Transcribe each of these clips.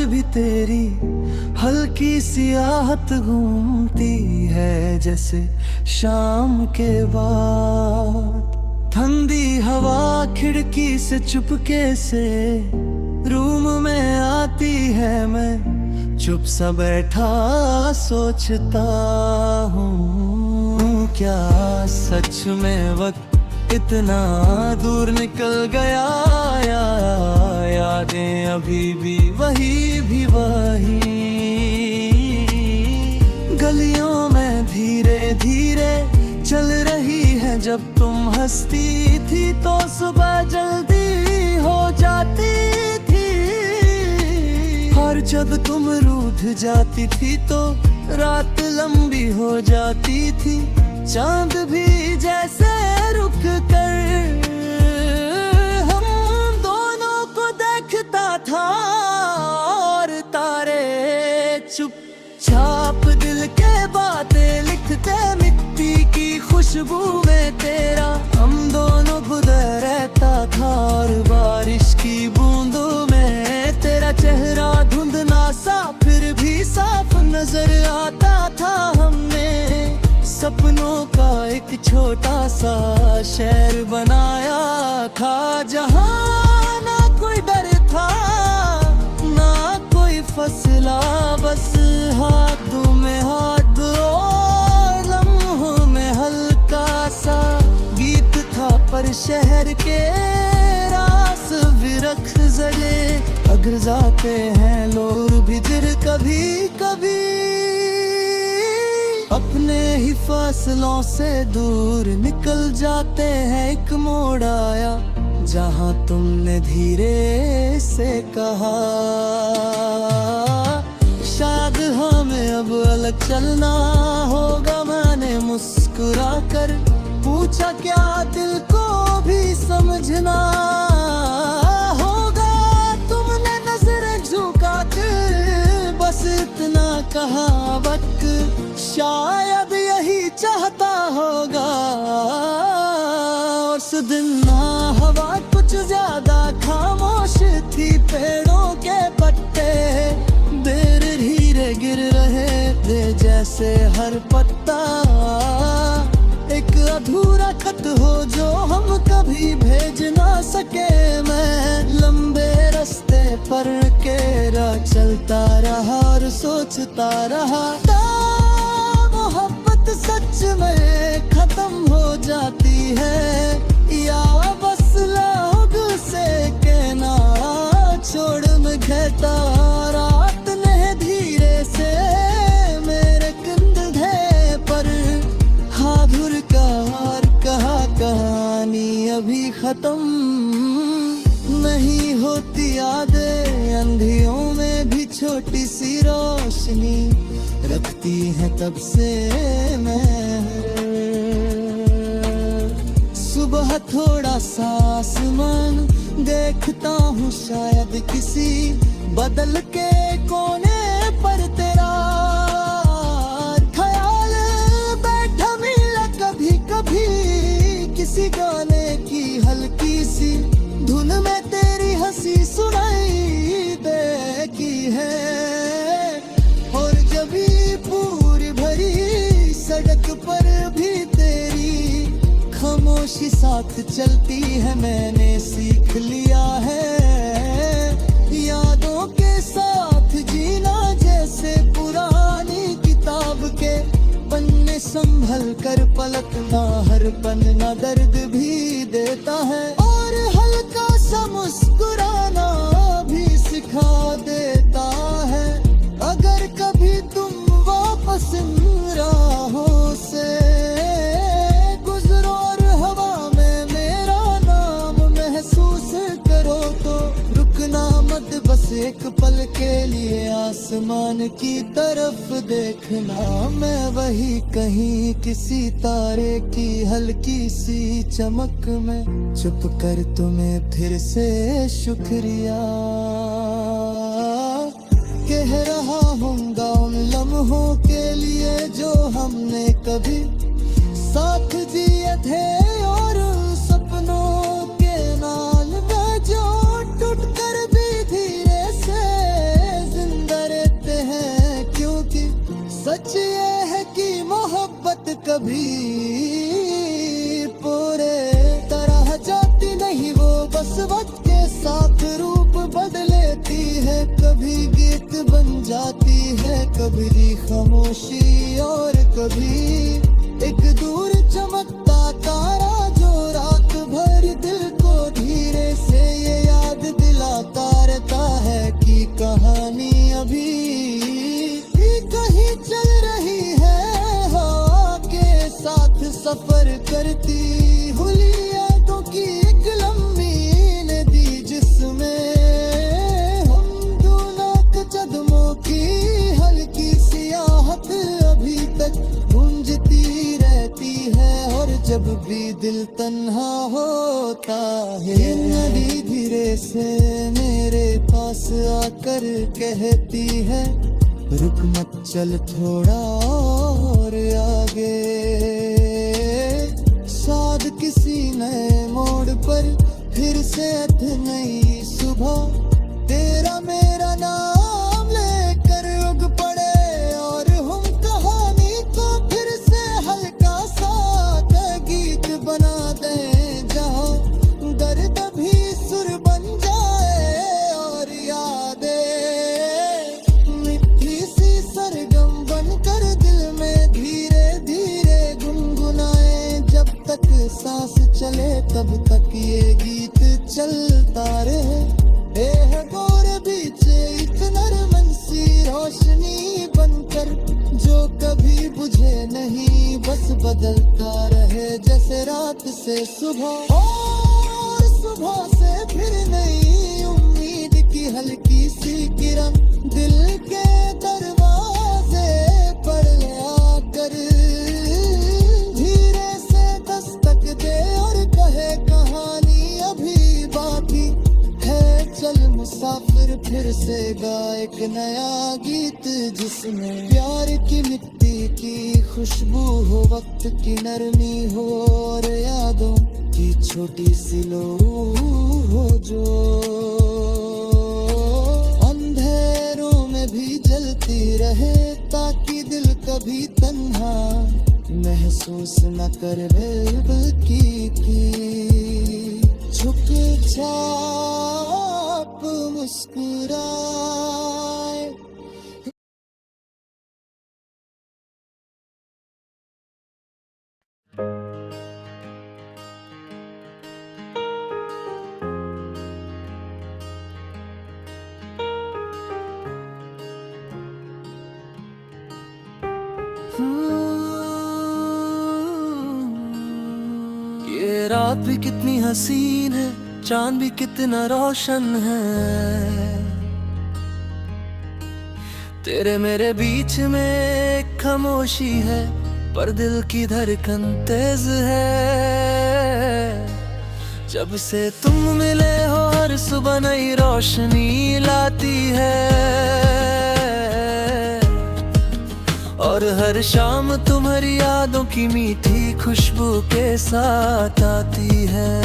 भी तेरी हल्की सी आहट घूमती है जैसे शाम के बाद। ठंडी हवा खिड़की से चुपके से रूम में आती है, मैं चुप सा बैठा सोचता हूँ, क्या सच में वक्त इतना दूर निकल गया या यादें अभी भी वही। गलियों में धीरे धीरे चल रही है, जब तुम हंसती थी तो सुबह जल्दी हो जाती थी, और जब तुम रूठ जाती थी तो रात लंबी हो जाती थी। चांद भी जैसे रुक कर हम दोनों को देखता था, और तारे चुपचाप दिल के बातें लिखते, मिट्टी की खुशबू में तेरा हम दोनों गुजर रहता था, और बारिश की बूंदों में तेरा चेहरा धुंधला सा फिर भी साफ नजर आता था। हमने सपनों का एक छोटा सा शहर बनाया था, जहाँ ना कोई डर था ना कोई फसला, बस हाथों में हाथ और लम्हों में हल्का सा गीत था। पर शहर के रास विरख जले अगर जाते हैं लोग भी दिल कभी कभी, अपने ही फासलों से दूर निकल जाते हैं। एक मोड़ आया जहाँ तुमने धीरे से कहा, शायद हमें अब अलग चलना होगा। मैंने मुस्कुरा कर पूछा, क्या दिल को भी समझना होगा? तुमने नजर झुका कर बस इतना कहा, वक्त शायद यही चाहता होगा। उस दिन ना हवा कुछ ज्यादा खामोश थी, पेड़ों के पत्ते धीरे धीरे गिर रहे थे, जैसे हर पत्ता एक अधूरा खत हो जो हम कभी भेज ना सके। मैं लंबे रास्ते पर अकेला चलता रहा और सोचता रहा, मोहब्बत सच में खत्म हो जाती है या बस लोग से कहना छोड़ में कहता। रात ने धीरे से मेरे कंधे पर हाथ का और कहा, कहानी अभी खत्म नहीं होती। यादें अंधियों में भी छोटी सी रोशनी रखती है तब से मैं। सुबह थोड़ा सा आसमान देखता हूँ, शायद किसी बदल के कोने पर तेरा ख्याल बैठा मिला कभी कभी। किसी गाने की हल्की सी धुन में तेरी हंसी सुनाई देती है, और जब भी पूरी भरी सड़क पर भी तेरी खामोशी साथ चलती है। मैंने सीख लिया है यादों के साथ जीना, जैसे पुरानी किताब के पन्ने संभल कर पलटना। हर पन्ना दर्द भी देता है और हल्का सा मुस्कुराना भी सिखा देता है। अगर कभी तुम वापस राहों से गुजरो और हवा में मेरा नाम महसूस करो, तो रुकना मत, बस एक पल के लिए आसमान की तरफ देखना। मैं वही कहीं किसी तारे की हल्की सी चमक में छुप कर तुम्हें फिर से शुक्रिया कह रहा हूँगा उन लम्हों के लिए जो हमने कभी साथ जिए थे, और सपनों के नाल में जो टूट कर भी धीरे से कभी पूरे तरह जाती नहीं वो, बस वक्त के साथ रूप बदलेती है। कभी गीत बन जाती है, कभी खामोशी और कभी एक दूर चमकता तारा जो रात भर दिल को धीरे से ये याद दिलाता रहता है कि कहानी अभी भी कहीं चल रही है। हवा के साथ सफर करती हुई यादों की एक लंबी नदी, जिसमें हम दोनों के कदमों की हल्की सियाहत अभी तक गूंजती रहती है। और जब भी दिल तन्हा होता है, नदी धीरे से मेरे पास आकर कहती है, रुक मत चल थोड़ा और आगे। शायद किसी नए मोड़ पर फिर से नई सुबह तेरा मेरा नाम लेकर उग पड़े, और हम कहानी को फिर से हल्का सा गीत बना दें, जहाँ दर्द भी सुर बन जाए और यादें मिठी सी सरगम बनकर दिल में धीरे धीरे गुनगुनाए। जब तक सांस चले तब तक ये गीत चलता रहे। ए गोर बीचे एक नरमन सी रोशनी बनकर, जो कभी बुझे नहीं, बस बदलता रहे जैसे रात से सुबह, और सुबह से फिर नई उम्मीद की हल्की सी किरण दिल के दरवाजे पर आकर धीरे से दस्तक दे और कहे, कहानी अभी बाकी है, चल मुसाफिर फिर से गा एक नया गीत, जिसमें प्यार की मिट्टी की खुशबू हो, वक्त की नरमी हो और यादों की छोटी सी लो हो, जो अंधेरों में भी जलती रहे, ताकि दिल कभी तन्हा महसूस न करे, बल्कि झुक छाप मुस्कुराए। ये रात भी कितनी हसीन है, चांद भी कितना रोशन है, तेरे मेरे बीच में एक खामोशी है, पर दिल की धड़कन तेज है। जब से तुम मिले हो हर सुबह नई रोशनी लाती है, और हर शाम तुम्हारी यादों की मीठी खुशबू के साथ आती है।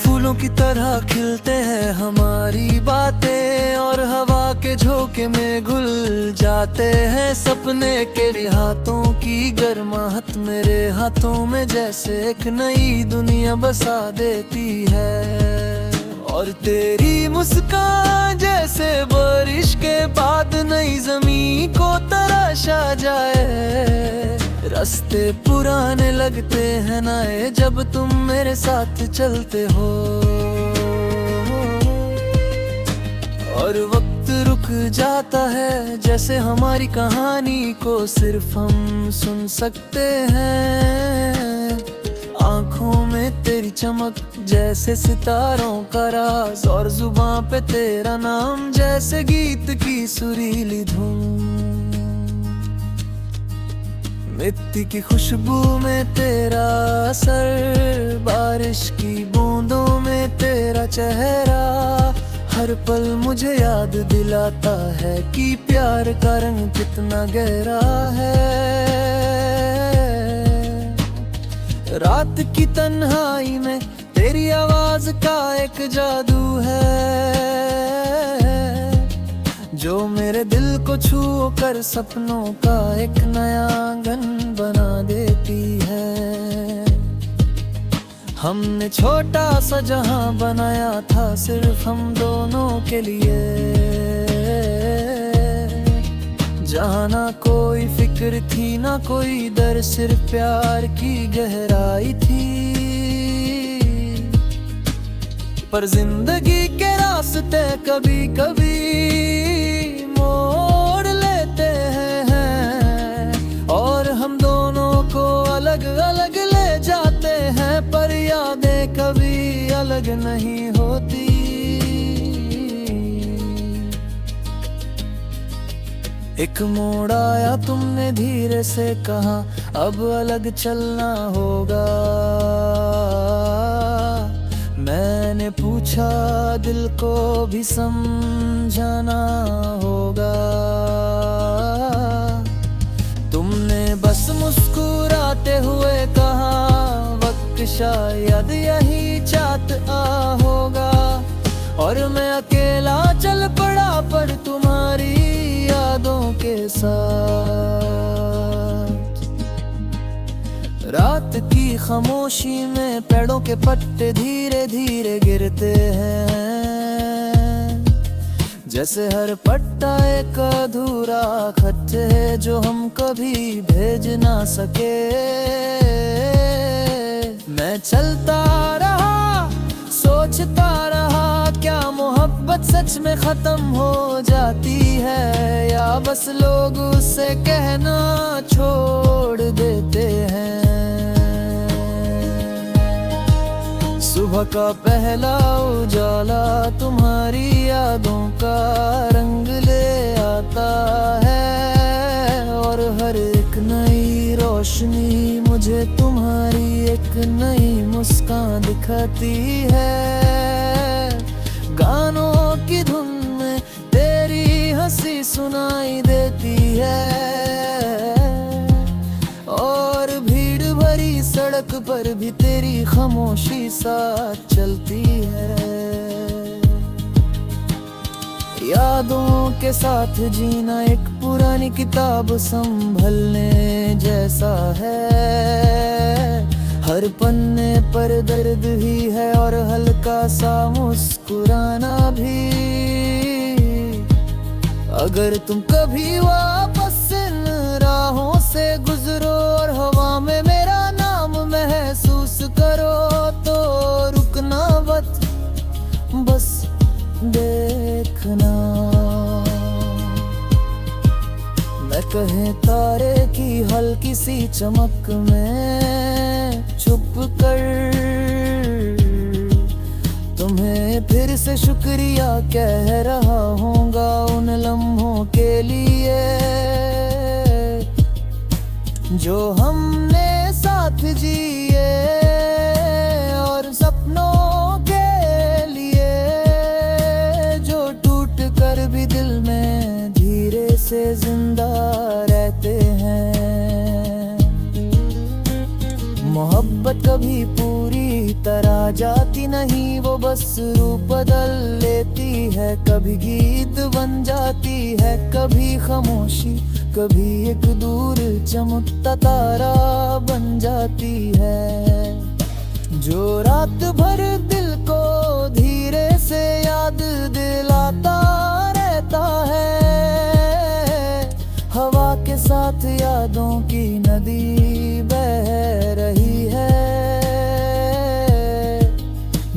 फूलों की तरह खिलते हैं हमारी बातें, और हवा के झोंके में घुल जाते हैं सपने के हाथों की गर्माहट मेरे हाथों में जैसे एक नई दुनिया बसा देती है। और तेरी मुस्कान जैसे बारिश के बाद नई ज़मीं को तराशा जाए, रास्ते पुराने लगते हैं नए जब तुम मेरे साथ चलते हो, और वक्त रुक जाता है जैसे हमारी कहानी को सिर्फ हम सुन सकते हैं। आँखों में तेरी चमक जैसे सितारों का राज, और जुबां पे तेरा नाम जैसे गीत की सुरीली धुन। मिट्टी की खुशबू में तेरा असर, बारिश की बूंदों में तेरा चेहरा, हर पल मुझे याद दिलाता है कि प्यार का रंग कितना गहरा है। रात की तन्हाई में तेरी आवाज का एक जादू है, जो मेरे दिल को छू कर सपनों का एक नया आंगन बना देती है। हमने छोटा सा जहां बनाया था सिर्फ हम दोनों के लिए, जहां ना कोई फिक्र थी ना कोई डर, सिर्फ प्यार की गहराई थी। पर जिंदगी के रास्ते कभी कभी मोड़ लेते हैं और हम दोनों को अलग अलग ले जाते हैं, पर यादें कभी अलग नहीं होती। एक मोड़ आया, तुमने धीरे से कहा अब अलग चलना होगा। मैंने पूछा दिल को भी समझाना होगा। तुमने बस मुस्कुराते हुए कहा वक्त शायद यही चाहता होगा, और मैं अकेला चल पड़ा पर तुम्हारी यादों के साथ। रात की खामोशी में पेड़ों के पत्ते धीरे धीरे गिरते हैं, जैसे हर पत्ता एक अधूरा खत है जो हम कभी भेज ना सके। मैं चलता रहा सोचता रहा, क्या मोहब्बत सच में खत्म हो जाती है या बस लोग उसे कहना छोड़ देते हैं। सुबह का पहला उजाला तुम्हारी यादों का रंग ले आता है, और हर एक नई रोशनी मुझे तुम्हारी एक नई मुस्कान दिखाती है। गानों की धुन में तेरी हंसी सुनाई देती है, और भीड़ भरी सड़क पर भी तेरी खामोशी साथ चलती है। यादों के साथ जीना एक पुरानी किताब संभलने जैसा है। हर पन्ने पर दर्द ही है और हल्का सा मुस्कुराना भी। अगर तुम कभी वापस इन राहों से गुजरो और हवा में मेरा नाम महसूस करो, तो रुकना मत, बस देखना। मैं कहे तारे की हल्की सी चमक में छुप कर तुम्हें फिर से शुक्रिया कह रहा हूँगा उन लम्हों के लिए जो हमने साथ जिए, और सपनों के लिए जो टूट कर भी दिल में धीरे से जिंदा रहते हैं। मोहब्बत कभी पूरी तरह जाती नहीं, वो बस रूप बदल लेती है। कभी गीत बन जाती है, कभी खामोशी, कभी एक दूर चमकता तारा बन जाती है, जो रात भर दिल को धीरे से याद दिलाता रहता है। हवा के साथ यादों की नदी बह रही है,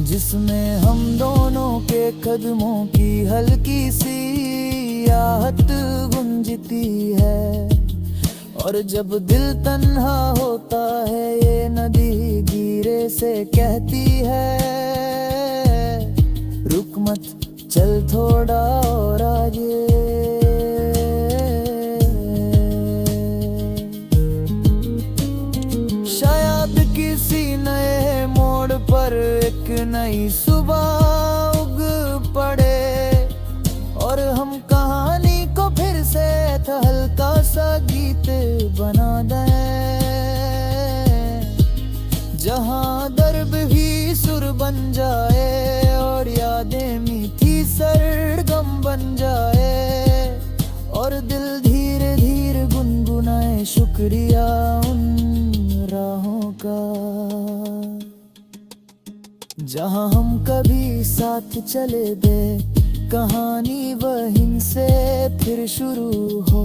जिसमें हम दोनों के कदमों की हल्की सी आहट गूंजती है। और जब दिल तन्हा होता है, ये नदी धीरे से कहती है, रुक मत, चल थोड़ा और आगे। शायद किसी नए मोड़ पर एक नई सुबह उग पड़े, और हम कहानी को फिर से हल्का सा गीत बना दें, जहां दर्द भी सुर बन जाए और यादें मीठी सरगम बन जाए। है शुक्रिया उन राहों का, जहां हम कभी साथ चले दे, कहानी वहीं से फिर शुरू हो।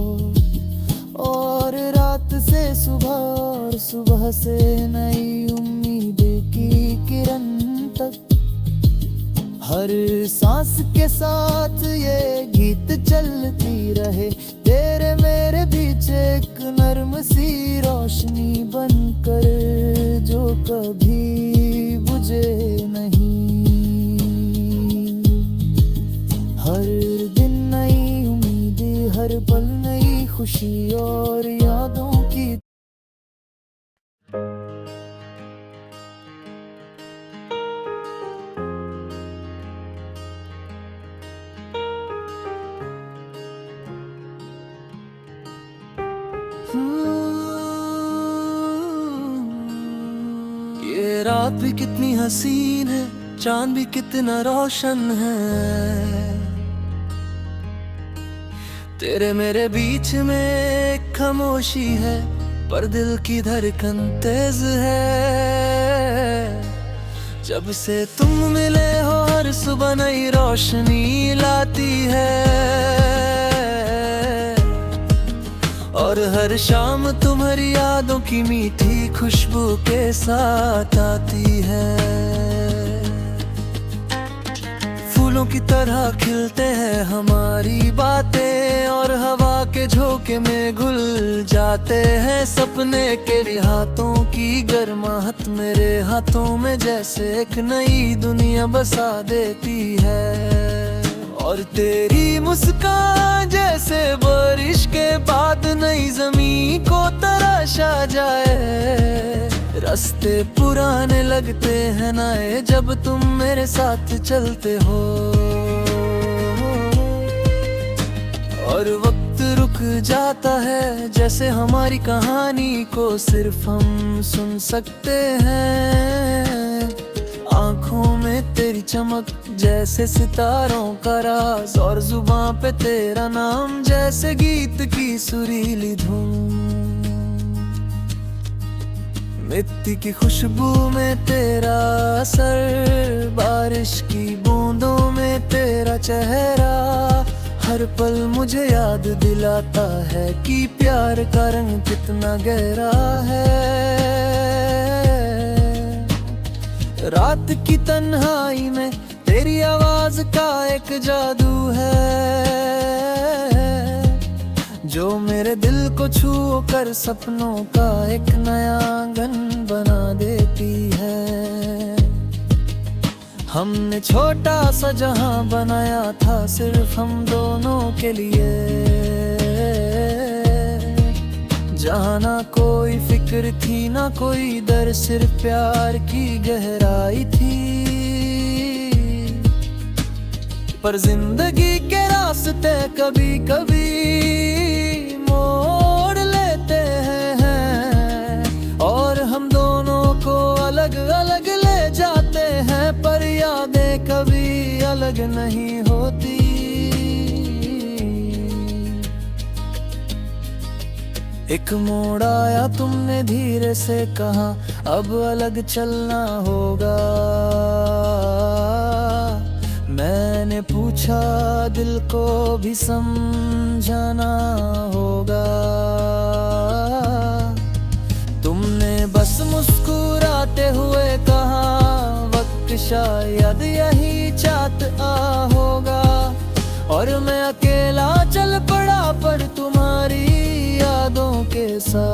और रात से सुबह और सुबह से नई उम्मीद की किरण तक, हर सांस के साथ ये गीत चलती रहे। तेरे मेरे बीच एक नर्म सी रोशनी बनकर, जो कभी बुझे नहीं। हर दिन नई उम्मीद, हर पल नई खुशी और यादों की। ये रात भी कितनी हसीन है, चांद भी कितना रोशन है। तेरे मेरे बीच में एक खामोशी है, पर दिल की धड़कन तेज है। जब से तुम मिले हो हर सुबह नई रोशनी लाती है, और हर शाम तुम्हारी यादों की मीठी खुशबू के साथ आती है। फूलों की तरह खिलते हैं हमारी बातें, और हवा के झोंके में घुल जाते हैं सपने के हाथों की गर्माहट मेरे हाथों में जैसे एक नई दुनिया बसा देती है। और तेरी मुस्कान जैसे बारिश के बाद नई ज़मीं को तराशा जाए। रास्ते पुराने लगते हैं नए जब तुम मेरे साथ चलते हो, और वक्त रुक जाता है जैसे हमारी कहानी को सिर्फ हम सुन सकते हैं। आँखों में तेरी चमक जैसे सितारों का राज, और जुबां पे तेरा नाम जैसे गीत की सुरीली धुन। मिट्टी की खुशबू में तेरा असर, बारिश की बूंदों में तेरा चेहरा, हर पल मुझे याद दिलाता है कि प्यार का रंग कितना गहरा है। रात की तन्हाई में तेरी आवाज का एक जादू है, जो मेरे दिल को छू कर सपनों का एक नया आंगन बना देती है। हमने छोटा सा जहां बनाया था सिर्फ हम दोनों के लिए, जहाँ ना कोई फिक्र थी ना कोई डर, सिर्फ प्यार की गहराई थी। पर जिंदगी के रास्ते कभी कभी मोड़ लेते हैं, और हम दोनों को अलग अलग ले जाते हैं, पर यादें कभी अलग नहीं होती। एक मोड़ आया तुमने धीरे से कहा अब अलग चलना होगा। मैंने पूछा दिल को भी समझाना होगा। तुमने बस मुस्कुराते हुए कहा वक्त शायद यही चाहत होगा, और मैं अकेला चल पड़ा पर तुम्हारी यादों के साथ।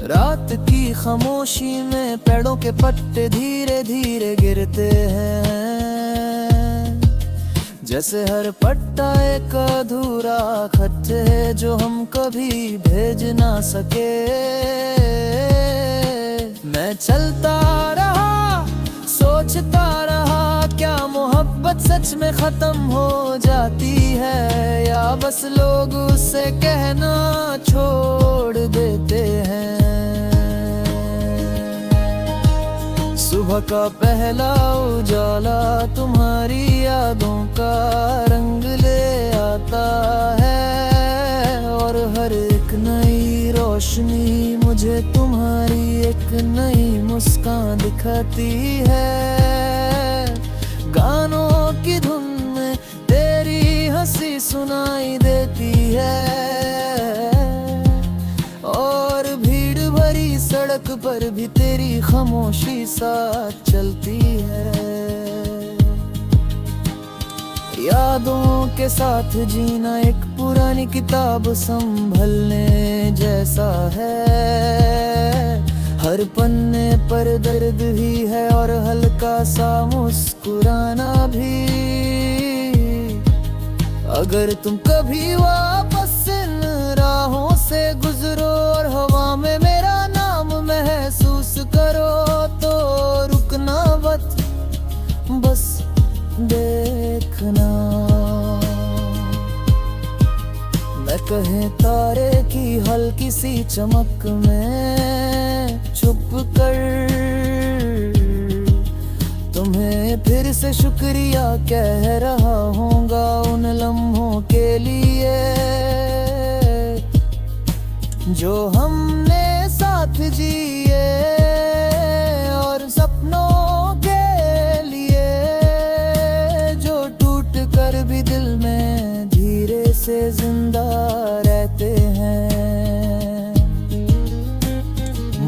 रात की खामोशी में पेड़ों के पत्ते धीरे धीरे गिरते हैं, जैसे हर पत्ता एक अधूरा खत है जो हम कभी भेज ना सके। मैं चलता रहा सोचता रहा, क्या मोहब्बत सच में खत्म हो जाती है, या बस लोग उससे कहना छोड़ देते हैं। सुबह का पहला उजाला तुम्हारी यादों का रंग ले आता है, नई मुस्कान दिखाती है। गानों की धुन में तेरी हंसी सुनाई देती है, और भीड़ भरी सड़क पर भी तेरी खामोशी साथ चलती है। यादों के साथ जीना एक पुरानी किताब संभलने जैसा है। हर पन्ने पर दर्द भी है और हल्का सा मुस्कुराना भी। अगर तुम कभी वापस इन राहों से गुजरो और हवा में मेरा नाम महसूस करो, तो रुकना मत, बस देखना। मैं कहे तारे की हल्की सी चमक में छुप कर तुम्हें फिर से शुक्रिया कह रहा हूँगा उन लम्हों के लिए जो हमने साथ जिए, और सपनों के लिए जो टूट कर भी दिल में धीरे से जिंदा रहते हैं।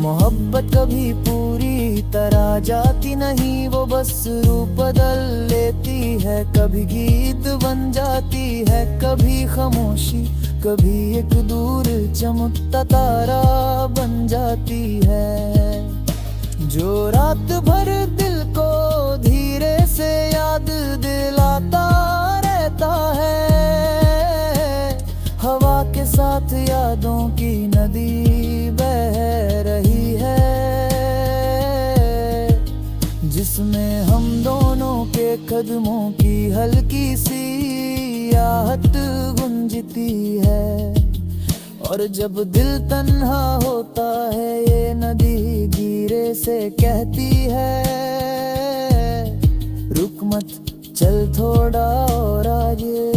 मोहब्बत कभी पूरी तरह जाती नहीं, वो बस रूप बदल लेती है। कभी गीत बन जाती है, कभी खामोशी, कभी एक दूर चमकता तारा बन जाती है, जो रात भर दिल को धीरे से याद दिलाता रहता है। हवा के साथ यादों की नदी बह रही है, जिसमें हम दोनों के कदमों की हल्की सी आहट गूंजती है। और जब दिल तन्हा होता है, ये नदी धीरे से कहती है, रुक मत, चल थोड़ा और आगे।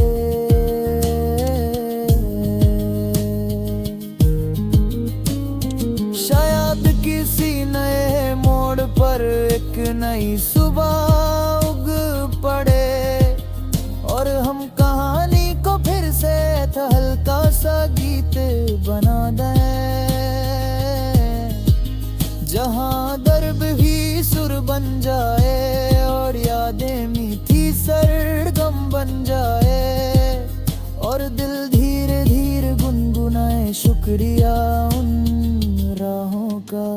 शायद किसी नए मोड़ पर एक नई सुबह उग पड़े, और हम कहानी को फिर से हल्का सा गीत बना दें, जहां दर्द भी सुर बन जाए और यादें मीठी सरगम बन जाए, और दिल धीरे धीरे गुनगुनाए शुक्रिया उन राहों का,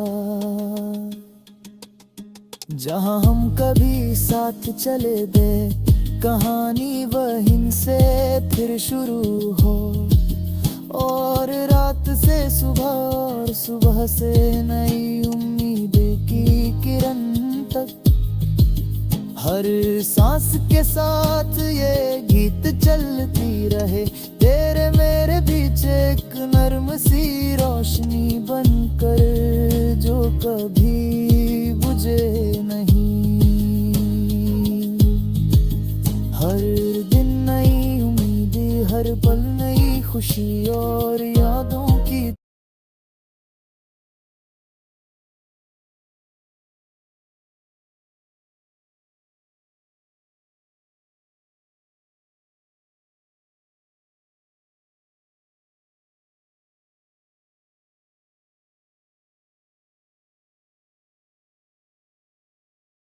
जहां हम कभी साथ चले दे। कहानी वहीं से फिर शुरू हो, और रात से सुबह और सुबह से नई उम्मीद की किरण तक। हर सांस के साथ ये गीत चलती रहे, तेरे मेरे बीच एक नर्म सी रोशनी बनकर, जो कभी बुझे नहीं। हर दिन नई उम्मीद, हर पल नई खुशी और यादों की